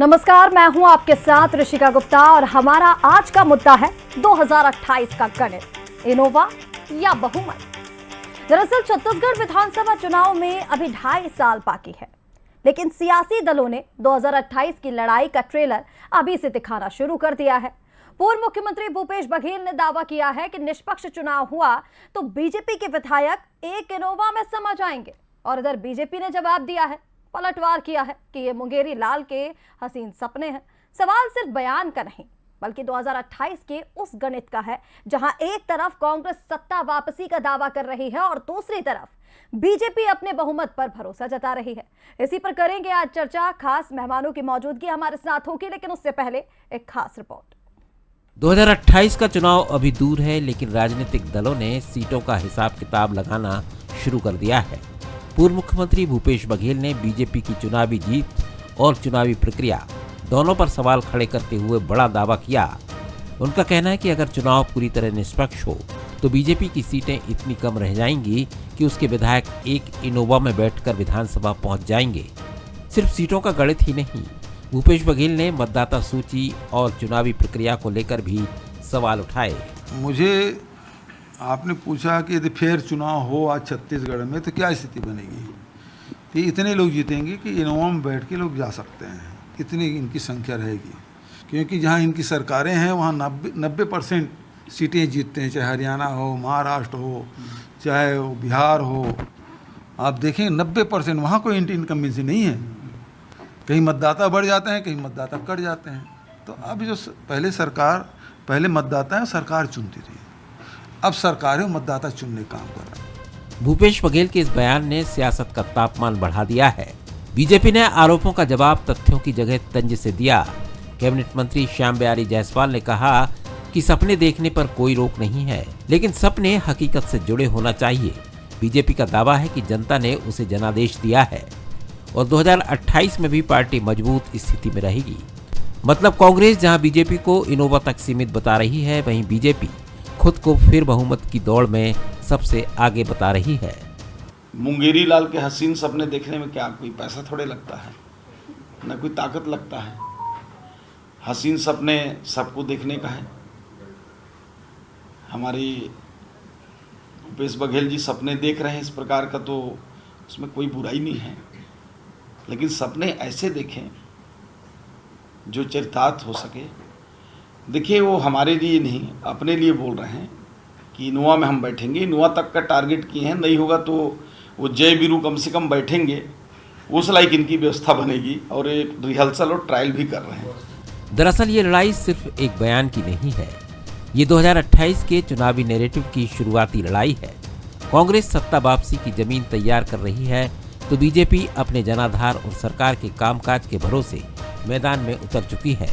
नमस्कार, मैं हूं आपके साथ ऋषिका गुप्ता और हमारा आज का मुद्दा है 2028 का गणित, इनोवा या बहुमत। दरअसल छत्तीसगढ़ विधानसभा चुनाव में अभी 2.5 साल बाकी है, लेकिन सियासी दलों ने 2028 की लड़ाई का ट्रेलर अभी से दिखाना शुरू कर दिया है। पूर्व मुख्यमंत्री भूपेश बघेल ने दावा किया है कि निष्पक्ष चुनाव हुआ तो बीजेपी के विधायक एक इनोवा में समा जाएंगे, और इधर बीजेपी ने जवाब दिया है, पलटवार किया है कि ये मुंगेरी लाल के हसीन सपने हैं। सवाल सिर्फ बयान का नहीं, बल्कि 2028 के उस गणित का है जहां एक तरफ कांग्रेस सत्ता वापसी का दावा कर रही है और दूसरी तरफ बीजेपी अपने बहुमत पर भरोसा जता रही है। इसी पर करेंगे आज चर्चा। खास मेहमानों की मौजूदगी हमारे साथ होगी, लेकिन उससे पहले एक खास रिपोर्ट। 2028 का चुनाव अभी दूर है, लेकिन राजनीतिक दलों ने सीटों का हिसाब किताब लगाना शुरू कर दिया है। पूर्व मुख्यमंत्री भूपेश बघेल ने बीजेपी की चुनावी जीत और चुनावी प्रक्रिया दोनों पर सवाल खड़े करते हुए बड़ा दावा किया। उनका कहना है कि अगर चुनाव पूरी तरह निष्पक्ष हो तो बीजेपी की सीटें इतनी कम रह जाएंगी कि उसके विधायक एक इनोवा में बैठकर विधानसभा पहुंच जाएंगे। सिर्फ सीटों का गणित ही नहीं, भूपेश बघेल ने मतदाता सूची और चुनावी प्रक्रिया को लेकर भी सवाल उठाए। मुझे आपने पूछा कि यदि फेयर चुनाव हो आज छत्तीसगढ़ में तो क्या स्थिति बनेगी, कि इतने लोग जीतेंगे कि इनोवा में बैठ के लोग जा सकते हैं, इतनी इनकी संख्या रहेगी। क्योंकि जहाँ इनकी सरकारें हैं वहाँ 90% सीटें जीतते हैं, चाहे हरियाणा हो, महाराष्ट्र हो, चाहे बिहार हो। आप देखें 90% वहाँ कोई इनकम्बेंसी नहीं है। कहीं मतदाता बढ़ जाते हैं, कहीं मतदाता कट जाते हैं। तो अब जो पहले मतदाता है सरकार चुनती थी, अब सरकारें मतदाता चुनने काम कर रही है। भूपेश बघेल के इस बयान ने सियासत का तापमान बढ़ा दिया है। बीजेपी ने आरोपों का जवाब तथ्यों की जगह तंज से दिया। कैबिनेट मंत्री श्याम बिहारी जायसवाल ने कहा कि सपने देखने पर कोई रोक नहीं है, लेकिन सपने हकीकत से जुड़े होना चाहिए। बीजेपी का दावा है कि जनता ने उसे जनादेश दिया है और 2028 में भी पार्टी मजबूत स्थिति में रहेगी। मतलब कांग्रेस जहां बीजेपी को इनोवा तक सीमित बता रही है, वहीं बीजेपी खुद को फिर बहुमत की दौड़ में सबसे आगे बता रही है। मुंगेरी लाल के हसीन सपने देखने में क्या कोई पैसा थोड़े लगता है, न कोई ताकत लगता है। हसीन सपने सबको देखने का है। हमारी भूपेश बघेल जी सपने देख रहे हैं इस प्रकार का, तो उसमें कोई बुराई नहीं है, लेकिन सपने ऐसे देखें जो चरितार्थ हो सके। देखिए, वो हमारे लिए नहीं, अपने लिए बोल रहे हैं कि इनोवा में हम बैठेंगे। इनोवा तक का टारगेट किए हैं, नहीं होगा तो वो जय वीरू कम से कम बैठेंगे, उस लायक इनकी व्यवस्था बनेगी, और एक रिहर्सल और ट्रायल भी कर रहे हैं। दरअसल ये लड़ाई सिर्फ एक बयान की नहीं है, ये 2028 के चुनावी नैरेटिव की शुरुआती लड़ाई है। कांग्रेस सत्ता वापसी की जमीन तैयार कर रही है, तो बीजेपी अपने जनाधार और सरकार के कामकाज के भरोसे मैदान में उतर चुकी है।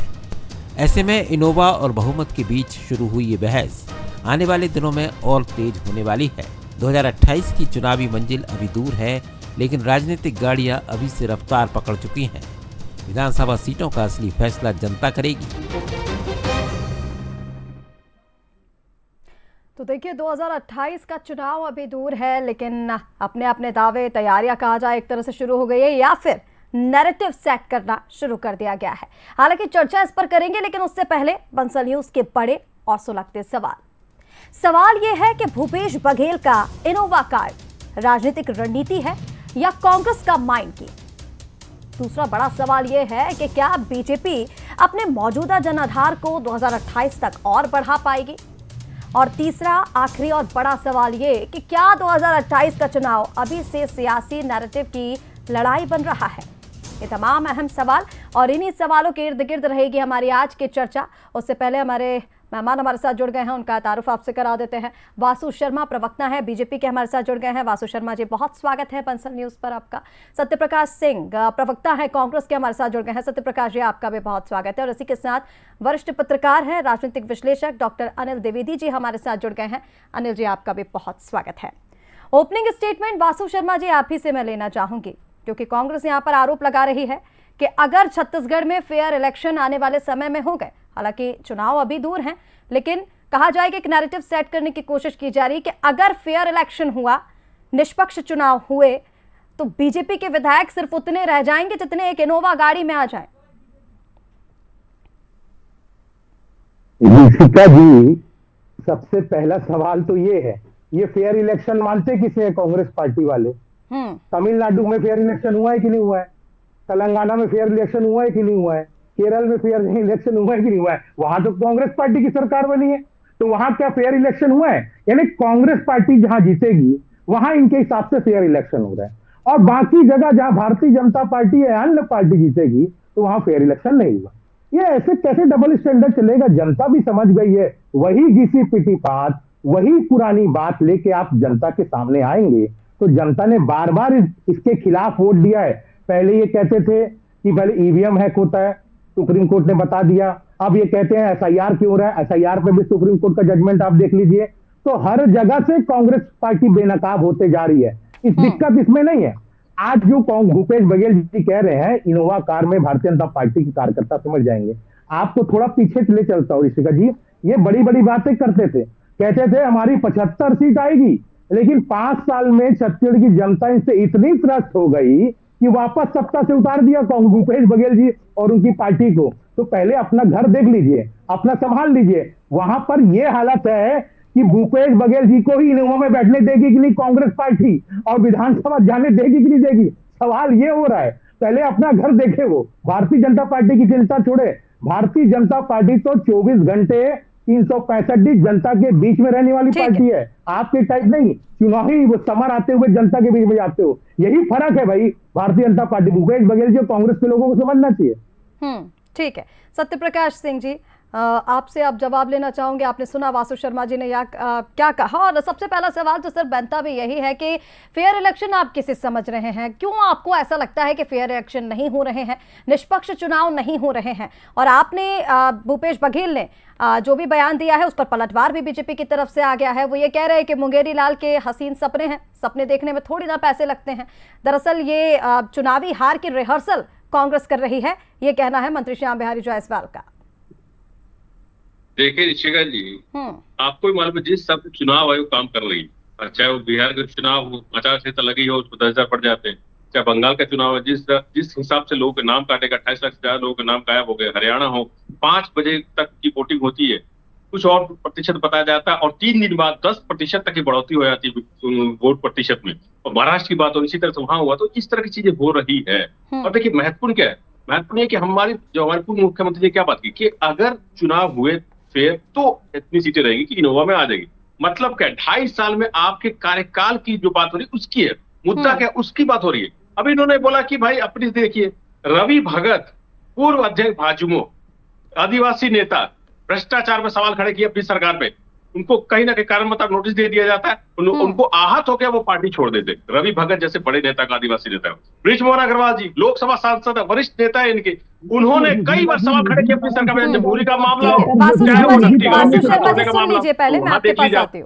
ऐसे में इनोवा और बहुमत के बीच शुरू हुई ये बहस आने वाले दिनों में और तेज होने वाली है। 2028 की चुनावी मंजिल अभी दूर है, लेकिन राजनीतिक गाड़ियां अभी से रफ्तार पकड़ चुकी हैं। विधानसभा सीटों का असली फैसला जनता करेगी। तो देखिए, 2028 का चुनाव अभी दूर है, लेकिन अपने अपने दावे, तैयारियां कहा जाए एक तरह से शुरू हो गई है, या फिर नैरेटिव सेट करना शुरू कर दिया गया है। हालांकि चर्चा इस पर करेंगे, लेकिन उससे पहले बंसल न्यूज के बड़े और सुलगते सवाल यह है कि भूपेश बघेल का इनोवा कार्ड राजनीतिक रणनीति है या कांग्रेस का माइंड गेम। दूसरा बड़ा सवाल यह है कि क्या बीजेपी अपने मौजूदा जनाधार को 2028 तक और बढ़ा पाएगी। और तीसरा, आखिरी और बड़ा सवाल यह कि क्या 2028 का चुनाव अभी से सियासी नैरेटिव की लड़ाई बन रहा है। ये तमाम अहम सवाल और इन्हीं सवालों के इर्द गिर्द रहेगी हमारी आज की चर्चा। उससे पहले हमारे मेहमान हमारे साथ जुड़ गए हैं, उनका तारुफ आपसे करा देते हैं। वासु शर्मा प्रवक्ता है बीजेपी के, हमारे साथ जुड़ गए हैं। वासु शर्मा जी, बहुत स्वागत है बंसल न्यूज पर आपका। सत्यप्रकाश सिंह प्रवक्ता है कांग्रेस के, हमारे साथ जुड़ गए हैं। सत्यप्रकाश जी, आपका भी बहुत स्वागत है। और इसी के साथ वरिष्ठ पत्रकार हैं, राजनीतिक विश्लेषक डॉक्टर अनिल द्विवेदी जी हमारे साथ जुड़ गए हैं। अनिल जी, आपका भी बहुत स्वागत है। ओपनिंग स्टेटमेंट वासु शर्मा जी आप ही से मैं लेना चाहूंगी, क्योंकि कांग्रेस यहाँ पर आरोप लगा रही है कि अगर छत्तीसगढ़ में फेयर इलेक्शन आने वाले समय में हो गए, हालांकि चुनाव अभी दूर हैं, लेकिन कहा जाए कि एक नैरेटिव सेट करने की कोशिश की जा रही है कि अगर फेयर इलेक्शन हुआ, निष्पक्ष चुनाव हुए, तो बीजेपी के विधायक सिर्फ उतने रह जाएंगे जितने एक इनोवा गाड़ी में आ जाए। ऋषिका जी, सबसे पहला सवाल तो ये फेयर इलेक्शन मानते किसे है कांग्रेस पार्टी वाले? तमिलनाडु में फेयर इलेक्शन हुआ है कि नहीं हुआ है? तेलंगाना में फेयर इलेक्शन हुआ है कि नहीं हुआ है? केरल में फेयर इलेक्शन हुआ है कि नहीं हुआ है? वहां तो कांग्रेस पार्टी की सरकार बनी है, तो वहां क्या फेयर इलेक्शन हुआ है? यानी कांग्रेस पार्टी जहां जीतेगी वहां इनके हिसाब से फेयर इलेक्शन हो रहा है, और बाकी जगह जहां भारतीय जनता पार्टी या अन्य पार्टी जीतेगी तो वहां फेयर इलेक्शन नहीं हुआ। ये ऐसे कैसे डबल स्टैंडर्ड चलेगा? जनता भी समझ गई है। वही घिसी पिटी बात, वही पुरानी बात लेके आप जनता के सामने आएंगे तो जनता ने बार बार इसके खिलाफ वोट दिया है। पहले ये कहते थे कि पहले ईवीएम हैक होता है, सुप्रीम कोर्ट ने बता दिया। अब ये कहते हैं एसआईआर क्यों हो रहा है, एसआईआर पे भी सुप्रीम कोर्ट का जजमेंट आप देख लीजिए। तो हर जगह से कांग्रेस पार्टी बेनकाब होते जा रही है। इस दिक्कत इसमें नहीं है। आज जो भूपेश बघेल जी कह रहे हैं इनोवा कार में भारतीय जनता पार्टी के कार्यकर्ता समझ जाएंगे। आपको थोड़ा पीछे चले चलता हूं ऋषिका जी, ये बड़ी बड़ी बातें करते थे, कहते थे हमारी 75 सीट आएगी, लेकिन 5 साल में छत्तीसगढ़ की जनता इनसे इतनी त्रस्त हो गई कि वापस सत्ता से उतार दिया भूपेश बघेल जी और उनकी पार्टी को। तो पहले अपना घर देख लीजिए, अपना संभाल लीजिए। वहां पर यह हालत है कि भूपेश बघेल जी को ही इनोवा में बैठने देगी कि नहीं कांग्रेस पार्टी, और विधानसभा जाने देगी कि नहीं देगी, सवाल ये हो रहा है। पहले अपना घर देखे वो। भारतीय जनता पार्टी की चिंता छोड़े, भारतीय जनता पार्टी तो 24 घंटे 365 दिन जनता के बीच में रहने वाली पार्टी है। आपके टाइप नहीं, चुनावी वो समर आते हुए जनता के बीच में जाते हो। यही फर्क है भाई भारतीय जनता पार्टी। भूपेश बघेल जी कांग्रेस के लोगों को समझना चाहिए। ठीक है। सत्यप्रकाश सिंह जी, आपसे आप जवाब लेना चाहूंगे। आपने सुना वासु शर्मा जी ने क्या कहा, और सबसे पहला सवाल तो सर बनता भी यही है कि फेयर इलेक्शन आप किसे समझ रहे हैं? क्यों आपको ऐसा लगता है कि फेयर इलेक्शन नहीं हो रहे हैं, निष्पक्ष चुनाव नहीं हो रहे हैं? और आपने भूपेश बघेल ने जो भी बयान दिया है उस पर पलटवार भी बीजेपी की तरफ से आ गया है। वो ये कह रहे हैं कि मुंगेरी लाल के हसीन सपने हैं, सपने देखने में थोड़ी ना पैसे लगते हैं। दरअसल ये चुनावी हार की रिहर्सल कांग्रेस कर रही है, ये कहना है मंत्री श्याम बिहारी जायसवाल का। देखिए ऋषिका जी, आपको भी मालूम है जिस सब चुनाव आयोग काम कर रही है, चाहे वो बिहार का चुनाव हो, आचार संहिता लगी हो, उसमें 10,000 पड़ जाते हैं, चाहे बंगाल का चुनाव है, जिस हिसाब से लोगों के नाम काटेगा, 28 लाख से ज्यादा लोगों के नाम गायब हो गए। हरियाणा हो, 5 बजे तक की वोटिंग होती है, कुछ और प्रतिशत बताया जाता है, और 3 दिन बाद 10% तक की बढ़ोतरी हो जाती है वोट प्रतिशत में। और महाराष्ट्र की बात हो, इसी तरह से वहां हुआ। तो इस तरह की चीजें हो रही है। और देखिए महत्वपूर्ण क्या है, महत्वपूर्ण है कि हमारी पूर्व मुख्यमंत्री ने क्या बात की कि अगर चुनाव हुए फेयर तो इतनी सीटें रहेगी कि इनोवा में आ जाएगी। मतलब क्या, 2.5 साल में आपके कार्यकाल की जो बात हो रही है उसकी है, मुद्दा क्या उसकी बात हो रही है। अब इन्होंने बोला कि भाई अपनी देखिए, रवि भगत पूर्व अध्यक्ष भाजपा, आदिवासी नेता, भ्रष्टाचार में सवाल खड़े किए अपनी सरकार पे, उनको कहीं ना कहीं कारण मतलब नोटिस दे दिया जाता है, उनको आहत हो गया, वो पार्टी छोड़ देते। रवि भगत जैसे बड़े नेता का, आदिवासी नेता, बृजमोहन अग्रवाल जी लोकसभा सांसद है, वरिष्ठ नेता है इनके, उन्होंने कई बार सवाल खड़े किए अपनी सरकार में, जमहूरी का मामला हो, चाहे वो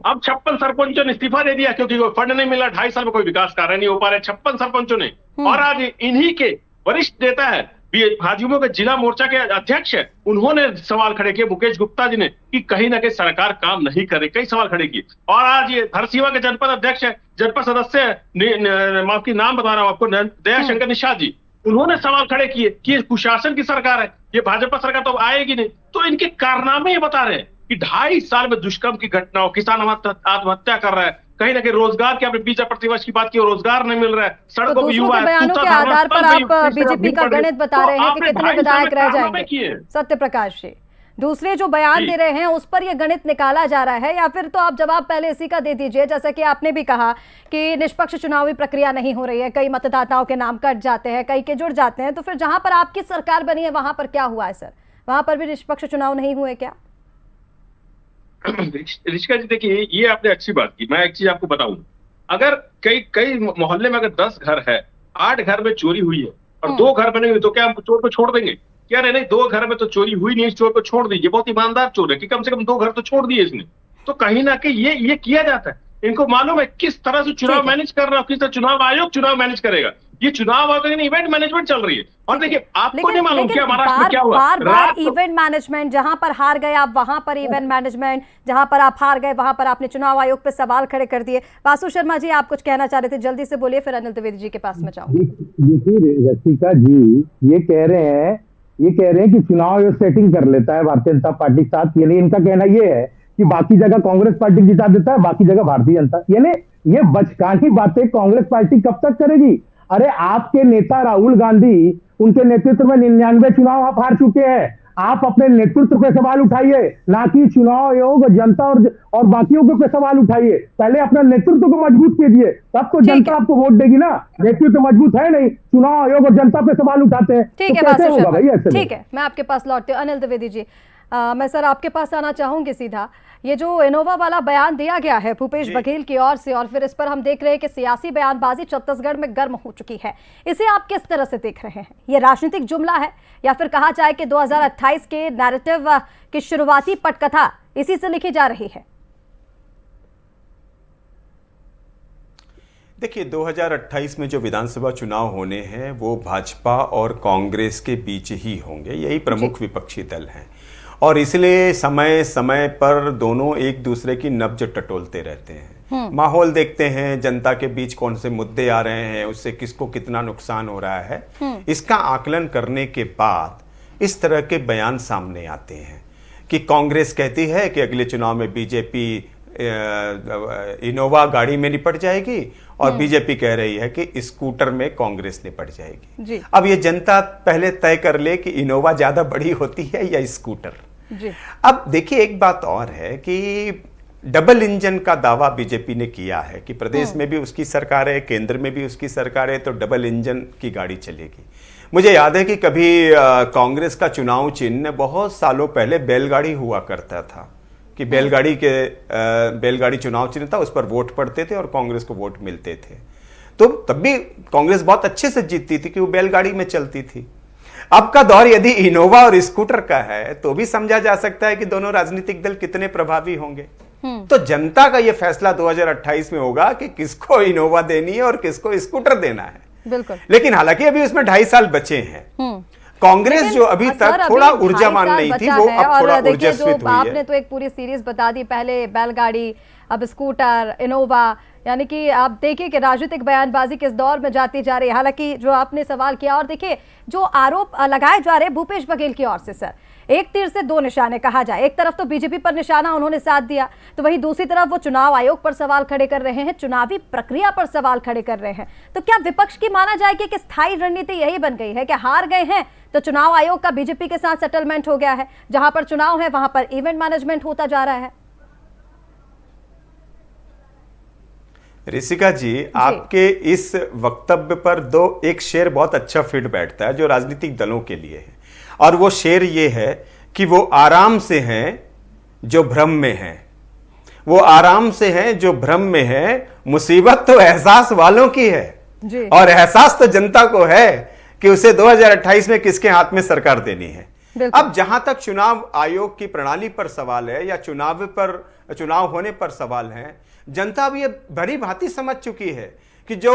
अब 56 सरपंचों ने इस्तीफा दे दिया क्योंकि फंड नहीं मिला, 2.5 साल में कोई विकास कार्य नहीं हो पा रहे 56 सरपंचों ने। और आज इन्हीं के वरिष्ठ नेता है, भाजपा के जिला मोर्चा के अध्यक्ष है, उन्होंने सवाल खड़े किए, मुकेश गुप्ता जी ने, कि कहीं ना कहीं सरकार काम नहीं कर रही, कई सवाल खड़े किए। और आज ये धरसीवा के जनपद अध्यक्ष है, जनपद सदस्य है, माफ की नाम बता रहा हूं आपको, दयाशंकर निषाद जी, उन्होंने सवाल खड़े किए कि कुशासन की सरकार है, ये भाजपा सरकार तो आएगी नहीं। तो इनके कारनामे ये बता रहे हैं कि 2.5 साल में दुष्कर्म की घटना हो, किसान आत्महत्या कर रहा है, कहीं ना कहीं रोजगार की, आपने 20 प्रतिवर्ष की बात की, रोजगार नहीं मिल रहा है, सड़कों पर युवा है। बयानों के आधार पर आप बीजेपी का गणित बता रहे हैं कि कितने विधायक रह जाएंगे। सत्यप्रकाश जी, दूसरे जो बयान दे रहे हैं उस पर यह गणित निकाला जा रहा है, या फिर तो आप जवाब पहले इसी का दे दीजिए। जैसा कि आपने भी कहा कि निष्पक्ष चुनावी प्रक्रिया नहीं हो रही है, कई मतदाताओं के नाम कट जाते हैं, कई के जुड़ जाते हैं, तो फिर जहां पर आपकी सरकार बनी है वहां पर क्या हुआ है सर? वहां पर भी निष्पक्ष चुनाव नहीं हुए क्या? ऋषिका जी देखिए, ये आपने अच्छी बात की। मैं एक चीज आपको बताऊं, अगर कई मोहल्ले में अगर 10 घर है, 8 घर में चोरी हुई है और 2 घर बनेंगे, तो क्या हम चोर को छोड़ देंगे? क्या नहीं, 2 घर में तो चोरी हुई नहीं, चोर को छोड़ दीजिए, बहुत ईमानदार चोर है कि कम से कम 2 घर तो छोड़ दिए इसने। तो कहीं ना कहीं ये किया जाता है। इनको मालूम है किस तरह से चुनाव मैनेज कर रहा है, किस तरह चुनाव आयोग चुनाव मैनेज करेगा। ये चुनाव आयोग इवेंट मैनेजमेंट चल रही है। और देखिए, आपको नहीं मालूम क्या महाराष्ट्र में क्या हुआ, बार इवेंट मैनेजमेंट, जहां पर हार गए आप वहां पर इवेंट मैनेजमेंट, जहां पर आप हार गए वहां पर आपने चुनाव आयोग पे सवाल खड़े कर दिए। वासु शर्मा जी, आप कुछ कहना चाह रहे थे, जल्दी से बोलिए, फिर अनिल द्विवेदी जी के पास में जाऊंगी। देखिए रसिका जी, ये कह रहे हैं ये कह रहे हैं कि चुनाव आयोग सेटिंग कर लेता है भारतीय जनता पार्टी के साथ, यानी इनका कहना ये है कि बाकी जगह कांग्रेस पार्टी जिता देता है, बाकी जगह भारतीय जनता, यानी ये बचकानी बातें कांग्रेस पार्टी कब तक करेगी? अरे आपके नेता राहुल गांधी, उनके नेतृत्व में 99 चुनाव आप हार चुके हैं। आप अपने नेतृत्व पे सवाल उठाइए, ना कि चुनाव आयोग, जनता और बाकियों पे सवाल उठाइए। पहले अपना नेतृत्व को मजबूत कीजिए, तब तो जनता आपको वोट देगी ना। नेतृत्व मजबूत है नहीं, चुनाव आयोग और जनता पे सवाल उठाते हैं, ठीक है, तो कैसे होगा भाई ऐसे? ठीक है, मैं आपके पास लौटती हूँ। अनिल द्विवेदी जी, मैं सर आपके पास आना चाहूंगी सीधा। ये जो इनोवा वाला बयान दिया गया है भूपेश बघेल की ओर से, और फिर इस पर हम देख रहे हैं कि सियासी बयानबाजी छत्तीसगढ़ में गर्म हो चुकी है, इसे आप किस तरह से देख रहे हैं? ये राजनीतिक जुमला है या फिर कहा जाए कि 2028 के नैरेटिव की शुरुआती पटकथा इसी से लिखी जा रही है? देखिए, 2028 में जो विधानसभा चुनाव होने हैं वो भाजपा और कांग्रेस के बीच ही होंगे, यही प्रमुख विपक्षी दल हैं, और इसलिए समय समय पर दोनों एक दूसरे की नब्ज टटोलते रहते हैं। माहौल देखते हैं, जनता के बीच कौन से मुद्दे आ रहे हैं, उससे किसको कितना नुकसान हो रहा है, इसका आकलन करने के बाद इस तरह के बयान सामने आते हैं कि कांग्रेस कहती है कि अगले चुनाव में बीजेपी इनोवा गाड़ी में निपट जाएगी, और बीजेपी कह रही है कि स्कूटर में कांग्रेस निपट जाएगी। अब ये जनता पहले तय कर ले कि इनोवा ज्यादा बड़ी होती है या स्कूटर। अब देखिए, एक बात और है कि डबल इंजन का दावा बीजेपी ने किया है कि प्रदेश में भी उसकी सरकार है, केंद्र में भी उसकी सरकार है, तो डबल इंजन की गाड़ी चलेगी। मुझे याद है कि कभी कांग्रेस का चुनाव चिन्ह बहुत सालों पहले बैलगाड़ी हुआ करता था, कि बैलगाड़ी चुनाव चिन्ह था, उस पर वोट पड़ते थे और कांग्रेस को वोट मिलते थे। तो तब भी कांग्रेस बहुत अच्छे से जीतती थी कि वो बैलगाड़ी में चलती थी। अब का दौर यदि इनोवा और स्कूटर का है तो भी समझा जा सकता है कि दोनों राजनीतिक दल कितने प्रभावी होंगे। तो जनता का यह फैसला 2028 में होगा कि किसको इनोवा देनी है और किसको स्कूटर देना है। बिल्कुल। लेकिन हालांकि अभी उसमें 2.5 साल बचे हैं। कांग्रेस जो अभी तक थोड़ा ऊर्जावान नहीं थी, वो अब थोड़ा ऊर्जास्वित हुई है। आपने तो एक पूरी सीरीज बता दी, पहले बैलगाड़ी, अब स्कूटर, इनोवा, यानी कि आप देखिए कि राजनीतिक बयानबाजी किस दौर में जाती जा रही है। हालांकि जो आपने सवाल किया, और देखिए जो आरोप लगाए जा रहे हैं भूपेश बघेल की ओर से, सर एक तीर से दो निशाने कहा जाए। एक तरफ तो बीजेपी पर निशाना उन्होंने साथ दिया, तो वहीं दूसरी तरफ वो चुनाव आयोग पर सवाल खड़े कर रहे हैं, चुनावी प्रक्रिया पर सवाल खड़े कर रहे हैं। तो क्या विपक्ष की माना जाए कि स्थायी रणनीति यही बन गई है कि हार गए हैं तो चुनाव आयोग का बीजेपी के साथ सेटलमेंट हो गया है, जहां पर चुनाव है वहां पर इवेंट मैनेजमेंट होता जा रहा है? ऋषिका जी, आपके इस वक्तव्य पर एक शेर बहुत अच्छा फिट बैठता है जो राजनीतिक दलों के लिए है, और वो शेर ये है कि वो आराम से हैं जो भ्रम में हैं। वो आराम से हैं जो भ्रम में है, मुसीबत तो एहसास वालों की है जी। और एहसास तो जनता को है कि उसे 2028 में किसके हाथ में सरकार देनी है। अब जहां तक चुनाव आयोग की प्रणाली पर सवाल है या चुनाव होने पर सवाल है, जनता भी ये भली भांति समझ चुकी है कि जो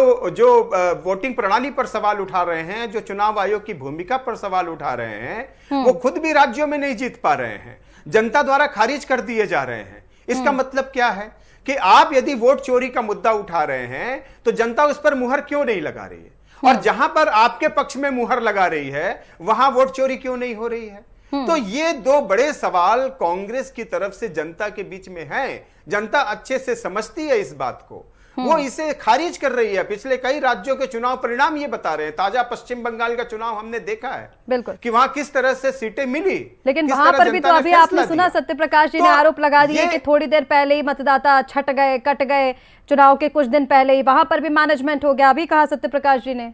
वोटिंग प्रणाली पर सवाल उठा रहे हैं, जो चुनाव आयोग की भूमिका पर सवाल उठा रहे हैं, वो खुद भी राज्यों में नहीं जीत पा रहे हैं, जनता द्वारा खारिज कर दिए जा रहे हैं। इसका मतलब क्या है कि आप यदि वोट चोरी का मुद्दा उठा रहे हैं तो जनता उस पर मुहर क्यों नहीं लगा रही है, और जहां पर आपके पक्ष में मुहर लगा रही है वहां वोट चोरी क्यों नहीं हो रही है। तो ये दो बड़े सवाल कांग्रेस की तरफ से जनता के बीच में हैं। जनता अच्छे से समझती है इस बात को, वो इसे खारिज कर रही है। पिछले कई राज्यों के चुनाव परिणाम ये बता रहे हैं। ताजा पश्चिम बंगाल का चुनाव हमने देखा है बिल्कुल कि वहां किस तरह से सीटें मिली, लेकिन वहां पर भी तो अभी आपने सुना सत्यप्रकाश जी ने आरोप लगा दिए कि थोड़ी देर पहले ही मतदाता छट गए, कट गए, चुनाव के कुछ दिन पहले ही वहां पर भी मैनेजमेंट हो गया। अभी कहा सत्यप्रकाश जी ने,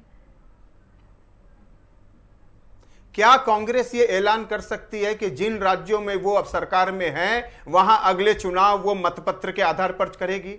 क्या कांग्रेस ये ऐलान कर सकती है कि जिन राज्यों में वो अब सरकार में है वहां अगले चुनाव वो मतपत्र के आधार पर करेगी?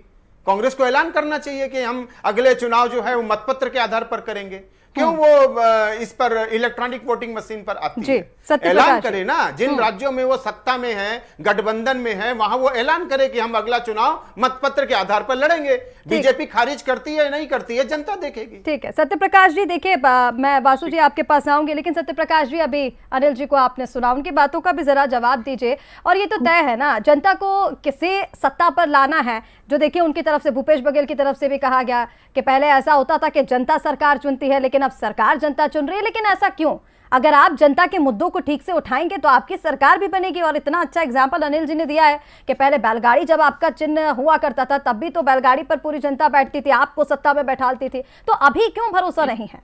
कांग्रेस को ऐलान करना चाहिए कि हम अगले चुनाव जो है वो मतपत्र के आधार पर करेंगे। क्यों वो इस पर इलेक्ट्रॉनिक वोटिंग मशीन पर आती है? ऐलान करे ना, जिन राज्यों में वो सत्ता में है, गठबंधन में है, वहां वो ऐलान करे कि हम अगला चुनाव मतपत्र के आधार पर लड़ेंगे। बीजेपी खारिज करती है नहीं करती है, जनता देखेगी। ठीक है सत्यप्रकाश जी, देखिए मैं वासु जी आपके पास आऊंगी, लेकिन सत्यप्रकाश जी अभी अनिल जी को आपने सुना, उनकी बातों का भी जरा जवाब दीजिए। और ये तो तय है ना, जनता को किसे सत्ता पर लाना है, जो देखिए उनकी तरफ से, भूपेश बघेल की तरफ से भी कहा गया कि पहले ऐसा होता था कि जनता सरकार चुनती है, लेकिन अब सरकार जनता चुन रही है। लेकिन ऐसा क्यों? अगर आप जनता के मुद्दों को ठीक से उठाएंगे तो आपकी सरकार भी बनेगी। और इतना अच्छा एग्जाम्पल अनिल जी ने दिया है कि पहले बैलगाड़ी जब आपका चिन्ह हुआ करता था तब भी तो बैलगाड़ी पर पूरी जनता बैठती थी, आपको सत्ता में बैठालती थी, तो अभी क्यों भरोसा नहीं है?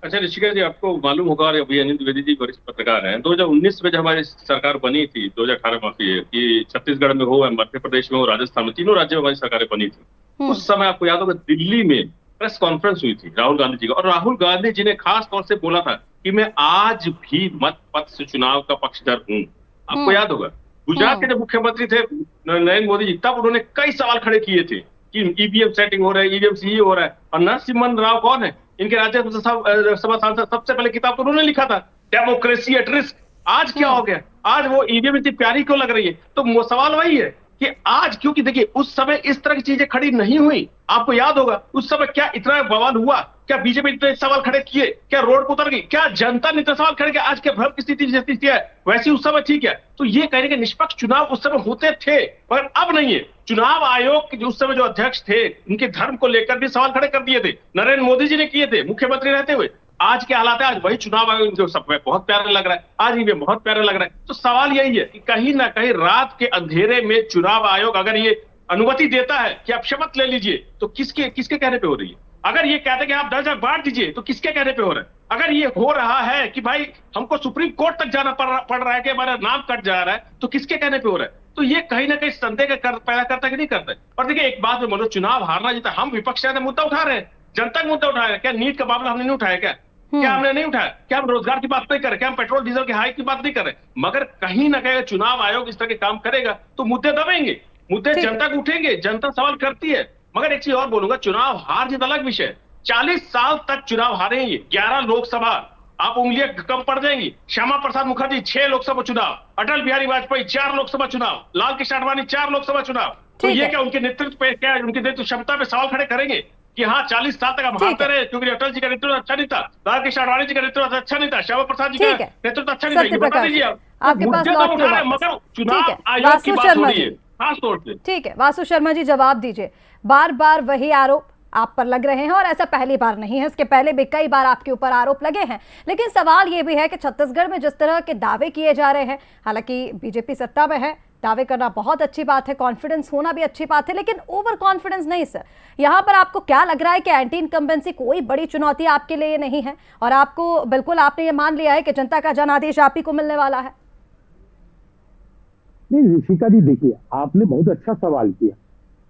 अच्छा ऋषिका जी, आपको मालूम होगा, और अभी अनिल द्विवेदी जी वरिष्ठ पत्रकार हैं, 2019 में जब हमारी सरकार बनी थी, 2018 माफी है, कि छत्तीसगढ़ में हो, मध्य प्रदेश में हो, राजस्थान में, तीनों राज्यों में हमारी सरकारें बनी थी। उस समय आपको याद होगा दिल्ली में प्रेस कॉन्फ्रेंस हुई थी राहुल गांधी जी का, और राहुल गांधी जी ने खास तौर से बोला था कि मैं आज भी मत पथ से चुनाव का पक्षधर हूँ। आपको याद होगा गुजरात के जब मुख्यमंत्री थे नरेंद्र मोदी जी, तब उन्होंने कई सवाल खड़े किए थे कि ईवीएम सेटिंग हो रहा है, ईवीएम सही हो रहा है। और नरसिम्हन राव कौन है, इनके राज्यसभा सांसद, सबसे पहले किताब तो उन्होंने लिखा था, डेमोक्रेसी एट रिस्क। आज क्या हो गया? आज वो ईवीएम इतनी प्यारी क्यों लग रही है? तो सवाल वही है कि आज, क्योंकि देखिए उस समय इस तरह की चीजें खड़ी नहीं हुई। आपको याद होगा उस समय क्या इतना बवाल हुआ, क्या बीजेपी इतने सवाल खड़े किए, क्या रोड पर उतर गई, क्या जनता ने इतने सवाल खड़े किए? आज के भ्रम की स्थिति जैसी है वैसी उस समय ठीक है। तो ये कहने के निष्पक्ष चुनाव उस समय होते थे, पर अब नहीं है। चुनाव आयोग के उस समय जो अध्यक्ष थे, उनके धर्म को लेकर भी सवाल खड़े कर दिए थे, नरेंद्र मोदी जी ने किए थे मुख्यमंत्री रहते हुए। आज के हालात है, आज वही चुनाव आयोग जो सब बहुत प्यारा लग रहा है, आज ये बहुत प्यारा लग रहा है। तो सवाल यही है कि कहीं ना कहीं रात के अंधेरे में चुनाव आयोग अगर ये अनुमति देता है कि आप शपथ ले लीजिए, तो किसके कहने पे हो रही है? अगर ये कहते हैं कि आप दर्जा बांट दीजिए, तो किसके कहने पे हो रहा है? अगर ये हो रहा है कि भाई हमको सुप्रीम कोर्ट तक जाना पड़ रहा है कि हमारा नाम कट जा रहा है, तो किसके कहने पे हो रहा है? तो ये कहीं ना कहीं संदेह पैदा करता है कि नहीं करता है। और देखिए एक बात में बोलो, चुनाव हारना जीता, हम विपक्ष से मुद्दा उठा रहे हैं, जनता का मुद्दा उठा रहे हैं। क्या नीट का मामला हमने नहीं उठाया? क्या हमने नहीं उठाया? क्या हम रोजगार की बात नहीं कर रहे? क्या हम पेट्रोल डीजल के हाई की बात नहीं कर रहे? मगर कहीं ना कहीं चुनाव आयोग इस तरह के काम करेगा तो मुद्दे दबेंगे, मुद्दे जनता को उठेंगे, जनता सवाल करती है। मगर एक चीज और बोलूंगा, चुनाव हार जीत अलग विषय। 40 साल तक चुनाव हारे हैं ये, 11 लोकसभा, आप उंगलियां कम पड़ जाएंगी। श्यामा प्रसाद मुखर्जी 6 लोकसभा चुनाव, अटल बिहारी वाजपेयी 4 लोकसभा चुनाव, लाल कृष्ण आडवाणी 4 लोकसभा चुनाव। तो ये क्या उनके नेतृत्व पे, क्या उनके नेतृत्व क्षमता पे सवाल खड़े करेंगे कि हाँ 40 साल तक हम हारते रहे क्योंकि अटल जी का नेतृत्व अच्छा नहीं था, लाल कृष्ण आडवाणी जी का नेतृत्व अच्छा नहीं था, श्यामा प्रसाद जी का नेतृत्व अच्छा नहीं था? ये बता दीजिए आप। आपके पास मगर चुनाव आयोग की बात हो रही है खास तौर से। ठीक है वासु शर्मा जी, जवाब दीजिए। बार बार वही आरोप आप पर लग रहे हैं, और ऐसा पहली बार नहीं है, इसके पहले भी कई बार आपके ऊपर आरोप लगे हैं। लेकिन सवाल ये भी है कि छत्तीसगढ़ में जिस तरह के दावे किए जा रहे हैं, हालांकि बीजेपी सत्ता में है, दावे करना बहुत अच्छी बात है, कॉन्फिडेंस होना भी अच्छी बात है, लेकिन ओवर कॉन्फिडेंस नहीं सर। यहाँ पर आपको क्या लग रहा है कि एंटी इनकम्बेंसी कोई बड़ी चुनौती आपके लिए नहीं है, और आपको बिल्कुल आपने ये मान लिया है कि जनता का जनादेश आप ही को मिलने वाला है? नहीं ऋषिका जी, देखिए आपने बहुत अच्छा सवाल किया।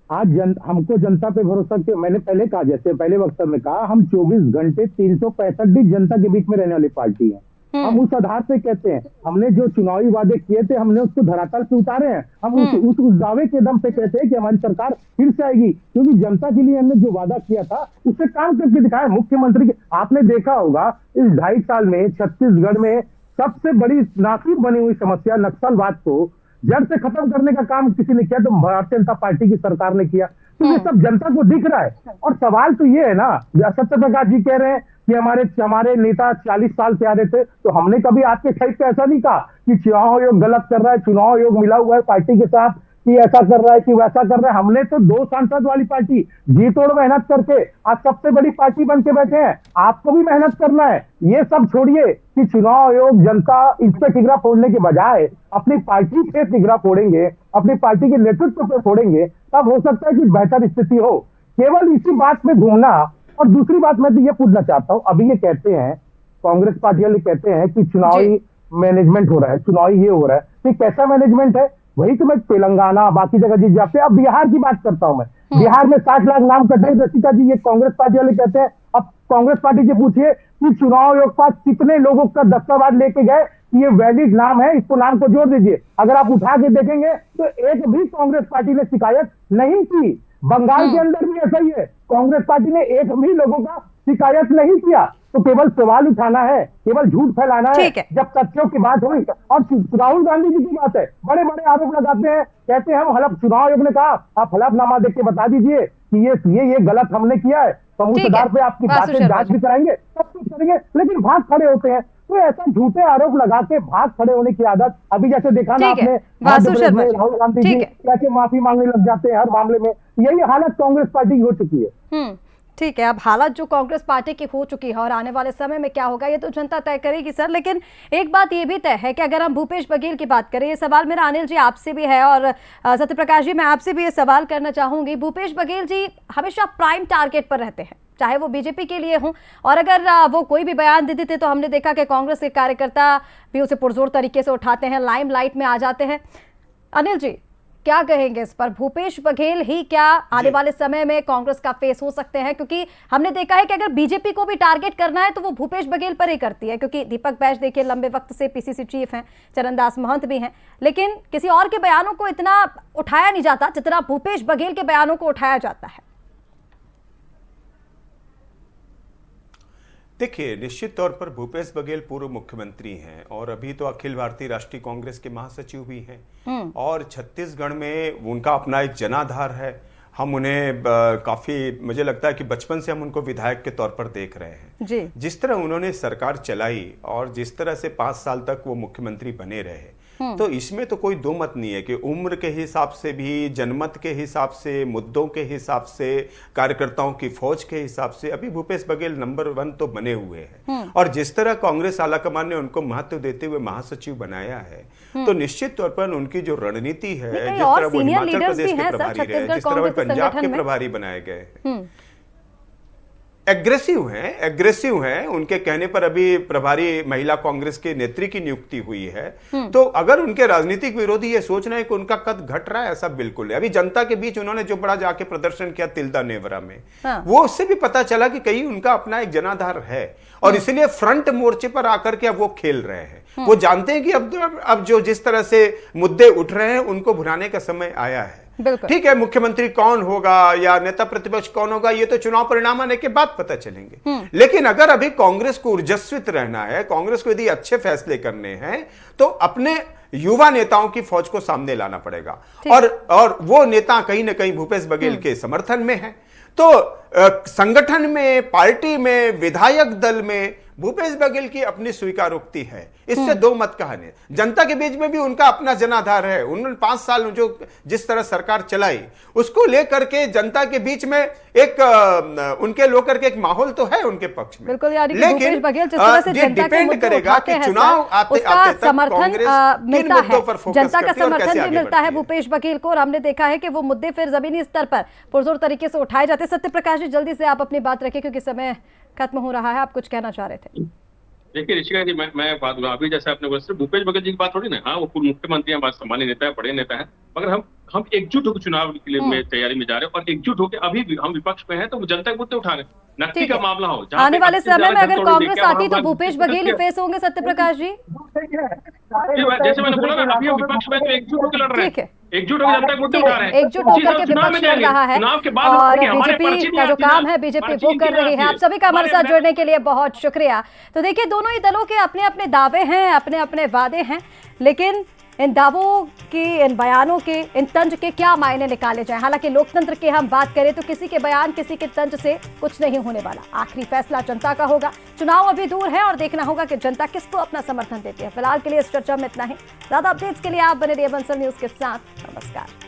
आज हमको जनता पे भरोसा क्यों? मैंने पहले कहा, जैसे पहले वक्त में कहा, हम 24 घंटे 365 दिन जनता के बीच में रहने वाली पार्टी है। हम उस आधार पे कहते हैं, हमने जो चुनावी वादे किए थे हमने उसको धरातल पे उतारे हैं। हम उस दावे के दम पे कहते हैं कि हमारी सरकार फिर से आएगी, क्योंकि जनता के लिए हमने जो वादा किया था उससे काम करके दिखाया। मुख्यमंत्री के आपने देखा होगा इस 2.5 साल में छत्तीसगढ़ में सबसे बड़ी नासिर बनी हुई समस्या नक्सलवाद को जड़ से खत्म करने का काम किसी ने किया तो भारतीय जनता पार्टी की सरकार ने किया। तो ये सब जनता को दिख रहा है। और सवाल तो ये है ना, सत्यप्रकाश जी कह रहे हैं कि हमारे नेता 40 साल से आ रहे थे, तो हमने कभी आपके साइड पे ऐसा नहीं कहा कि चुनाव आयोग गलत कर रहा है, चुनाव आयोग मिला हुआ है पार्टी के साथ, कि ऐसा कर रहा है कि वैसा कर रहा है। हमने तो 2 सांसद वाली पार्टी जी तोड़ मेहनत करके आज सबसे बड़ी पार्टी बन के बैठे हैं। आपको भी मेहनत करना है। ये सब छोड़िए कि चुनाव आयोग जनता इस पे तिगड़ा फोड़ने के बजाय अपनी पार्टी पे तिगड़ा फोड़ेंगे, अपनी पार्टी के नेतृत्व पे फोड़ेंगे, तब हो सकता है कि बेहतर स्थिति हो। केवल इसी बात में घूमना। और दूसरी बात मैं तो ये पूछना चाहता हूँ, अभी ये कहते हैं कांग्रेस पार्टी वाले कहते हैं कि चुनावी मैनेजमेंट हो रहा है, चुनावी ये हो रहा है, तो कैसा मैनेजमेंट है? वही तो मैं तेलंगाना बाकी जगह जीत जाते हैं। अब बिहार की बात करता हूं मैं, बिहार में 60 लाख नाम कटे। रसिका जी, ये कांग्रेस पार्टी वाले कहते हैं, अब कांग्रेस पार्टी से पूछिए कि चुनाव आयोग पास कितने लोगों का दस्तावेज लेके गए, ये वैलिड नाम है, इसको नाम को जोड़ दीजिए। अगर आप उठा के देखेंगे तो एक भी कांग्रेस पार्टी ने शिकायत नहीं की। बंगाल के अंदर भी ऐसा ही है, कांग्रेस पार्टी ने एक भी लोगों का शिकायत नहीं किया। तो केवल सवाल उठाना है, केवल झूठ फैलाना है। जब तथ्यों की बात हुई, और राहुल गांधी जी की बात है, बड़े बड़े आरोप लगाते हैं, कहते हैं हम हलफ, चुनाव आयोग ने कहा आप हलफनामा देख के बता दीजिए कि ये गलत हमने किया है, तो उस आधार पे आपकी बातें जांच भी कराएंगे, सब कुछ करेंगे, लेकिन भाग खड़े होते हैं। तो ऐसा झूठे आरोप लगा के भाग खड़े होने की आदत अभी जैसे देखा ना आपने राहुल गांधी जी कैसे माफी मांगने लग जाते हैं हर मामले में। यही हालत कांग्रेस पार्टी की हो चुकी है। ठीक है, अब हालत जो कांग्रेस पार्टी की हो चुकी है और आने वाले समय में क्या होगा ये तो जनता तय करेगी सर। लेकिन एक बात ये भी तय है कि अगर हम भूपेश बघेल की बात करें, ये सवाल मेरा अनिल जी आपसे भी है और सत्यप्रकाश जी मैं आपसे भी ये सवाल करना चाहूंगी। भूपेश बघेल जी हमेशा प्राइम टारगेट पर रहते हैं, चाहे वो बीजेपी के लिए हो, और अगर वो कोई भी बयान दे देते तो हमने देखा कि कांग्रेस के कार्यकर्ता भी उसे पुरजोर तरीके से उठाते हैं, लाइमलाइट में आ जाते हैं। अनिल जी क्या कहेंगे इस पर? भूपेश बघेल ही क्या आने वाले समय में कांग्रेस का फेस हो सकते हैं? क्योंकि हमने देखा है कि अगर बीजेपी को भी टारगेट करना है तो वो भूपेश बघेल पर ही करती है, क्योंकि दीपक बैज देखिए लंबे वक्त से पीसीसी चीफ हैं, चरणदास महंत भी हैं, लेकिन किसी और के बयानों को इतना उठाया नहीं जाता जितना भूपेश बघेल के बयानों को उठाया जाता है। देखिए, निश्चित तौर पर भूपेश बघेल पूर्व मुख्यमंत्री हैं और अभी तो अखिल भारतीय राष्ट्रीय कांग्रेस के महासचिव भी हैं और छत्तीसगढ़ में उनका अपना एक जनाधार है। हम उन्हें काफी, मुझे लगता है कि बचपन से हम उनको विधायक के तौर पर देख रहे हैं जी। जिस तरह उन्होंने सरकार चलाई और जिस तरह से 5 साल तक वो मुख्यमंत्री बने रहे, तो इसमें तो कोई दो मत नहीं है कि उम्र के हिसाब से भी, जनमत के हिसाब से, मुद्दों के हिसाब से, कार्यकर्ताओं की फौज के हिसाब से अभी भूपेश बघेल नंबर 1 तो बने हुए हैं। और जिस तरह कांग्रेस आलाकमान ने उनको महत्व देते हुए महासचिव बनाया है, तो निश्चित तौर पर उनकी जो रणनीति है, जिस तरह वो हिमाचल प्रदेश के प्रभारी रहे, जिस तरह वो पंजाब के प्रभारी बनाए गए हैं, एग्रेसिव हैं। उनके कहने पर अभी प्रभारी महिला कांग्रेस के नेत्री की नियुक्ति हुई है। तो अगर उनके राजनीतिक विरोधी ये सोच रहे हैं कि उनका कद घट रहा है, ऐसा बिल्कुल है। अभी जनता के बीच उन्होंने जो बड़ा जाके प्रदर्शन किया तिल्दा नेवरा में, वो उससे भी पता चला कि कहीं उनका अपना एक जनाधार है और इसलिए फ्रंट मोर्चे पर आकर के अब वो खेल रहे हैं। वो जानते हैं कि अब जो जिस तरह से मुद्दे उठ रहे हैं उनको भुनाने का समय आया है। ठीक है, मुख्यमंत्री कौन होगा या नेता प्रतिपक्ष कौन होगा ये तो चुनाव परिणाम आने के बाद पता चलेंगे, लेकिन अगर अभी कांग्रेस को ऊर्जस्वित रहना है, कांग्रेस को यदि अच्छे फैसले करने हैं, तो अपने युवा नेताओं की फौज को सामने लाना पड़ेगा और वो नेता कहीं ना कहीं भूपेश बघेल के समर्थन में है। तो संगठन में, पार्टी में, विधायक दल में भूपेश बघेल की अपनी स्वीकारोक्ति है, इससे दो मत कहा नहीं। जनता के बीच में भी उनका अपना जनाधार है। उन्होंने 5 साल जो जिस तरह सरकार चलाई उसको लेकर के जनता के बीच में एक उनके लोकर के एक माहौल तो है उनके पक्ष में। बिल्कुल, भूपेश बघेल जिस तरह से जनता के मुद्दे उठाते हैं, चुनाव उसका समर्थन मिलता है, जनता का समर्थन भी मिलता है भूपेश बघेल को, और हमने देखा है कि वो मुद्दे फिर जमीनी स्तर पर पुरजोर तरीके से उठाए जाते हैं। सत्यप्रकाश जी जल्दी से आप अपनी बात रखें क्योंकि समय खत्म हो रहा है, आप कुछ कहना चाह रहे थे। देखिए ऋषिका जी, मैं बात अभी जैसे आपने बोला भूपेश बघेल जी की बात थोड़ी ना, हाँ वो पूर्व मुख्यमंत्री हैं, सम्मानित नेता है, बड़े नेता है, मगर हम एकजुट होकर चुनाव के लिए में तैयारी में जा रहे हैं और एकजुट होकर अभी भी हम विपक्ष में हैं तो जनता के मुद्दे उठा रहे हैं। नकदी का मामला हो, आने वाले समय में अगर कांग्रेस आती तो भूपेश बघेल ही फेस होंगे। सत्यप्रकाश जी जैसे मैंने बोला ना, अभी हम विपक्ष में तो एकजुट होकर लड़ रहे हैं, एकजुट होकर जनता के मुद्दे उठा रहे हैं, एकजुट होकर के विपक्ष लड़ रहा है और बीजेपी का जो काम है बीजेपी वो कर रही है। आप सभी का हमारे साथ जुड़ने के लिए बहुत शुक्रिया। तो देखिए, दोनों ही दलों के अपने अपने दावे हैं, अपने अपने वादे हैं, लेकिन इन दावों के, इन बयानों के, इन तंज के क्या मायने निकाले जाएं। हालांकि लोकतंत्र की हम बात करें तो किसी के बयान, किसी के तंज से कुछ नहीं होने वाला। आखिरी फैसला जनता का होगा। चुनाव अभी दूर है और देखना होगा कि जनता किसको अपना समर्थन देती है। फिलहाल के लिए इस चर्चा में इतना ही। ज्यादा अपडेट्स के लिए आप बने रहिए बंसल न्यूज के साथ। नमस्कार।